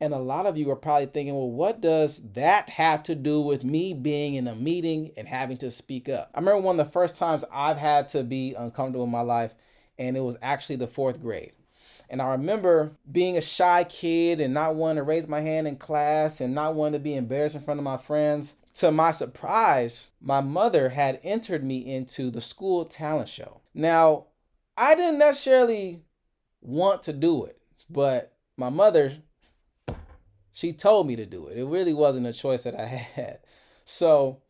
And a lot of you are probably thinking, well, what does that have to do with me being in a meeting and having to speak up? I remember one of the first times I've had to be uncomfortable in my life, and it was actually the fourth grade. And I remember being a shy kid and not wanting to raise my hand in class and not wanting to be embarrassed in front of my friends. To my surprise, my mother had entered me into the school talent show. Now, I didn't necessarily want to do it, but my mother, she told me to do it. It really wasn't a choice that I had. So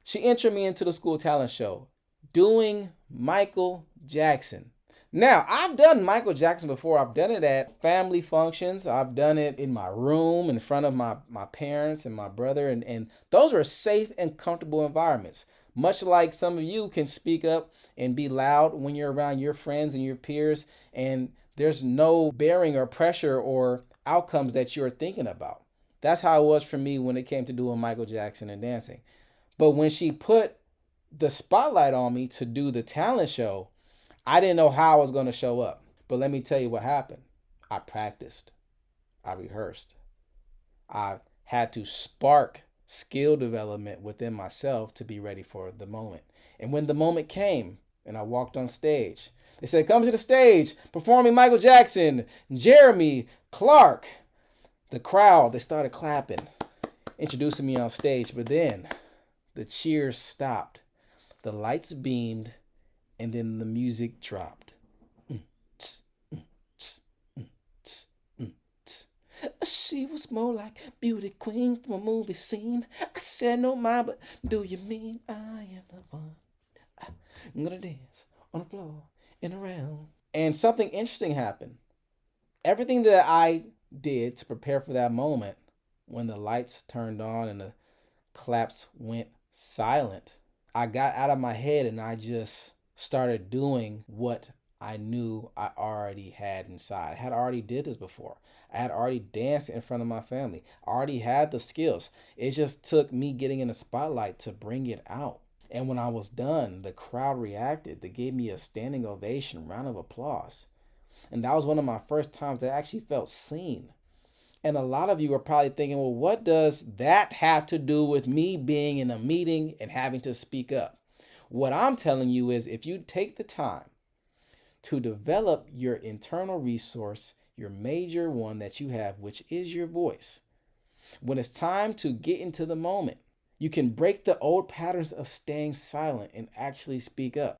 she entered me into the school talent show doing Michael Jackson. Now, I've done Michael Jackson before. I've done it at family functions. I've done it in my room in front of my parents and my brother. And those are safe and comfortable environments. Much like some of you can speak up and be loud when you're around your friends and your peers, and there's no bearing or pressure or outcomes that you're thinking about. That's how it was for me when it came to doing Michael Jackson and dancing. But when she put the spotlight on me to do the talent show, I didn't know how I was going to show up. But let me tell you what happened. I practiced. I rehearsed. I had to spark skill development within myself to be ready for the moment. And when the moment came and I walked on stage, they said, "Come to the stage, performing Michael Jackson, Jeremy Clark." The crowd, they started clapping, introducing me on stage. But then the cheers stopped, the lights beamed, and then the music dropped. She was more like beauty queen from a movie scene. I said no mind, but do you mean I am the one? I'm gonna dance on the floor and around. And something interesting happened. Everything that I did to prepare for that moment, when the lights turned on and the claps went silent, I got out of my head and I just started doing what I knew I already had inside. I had already did this before. I had already danced in front of my family. I already had the skills. It just took me getting in the spotlight to bring it out. And when I was done, the crowd reacted. They gave me a standing ovation, round of applause. And that was one of my first times I actually felt seen. And a lot of you are probably thinking, well, what does that have to do with me being in a meeting and having to speak up? What I'm telling you is if you take the time to develop your internal resource, your major one that you have, which is your voice, when it's time to get into the moment, you can break the old patterns of staying silent and actually speak up.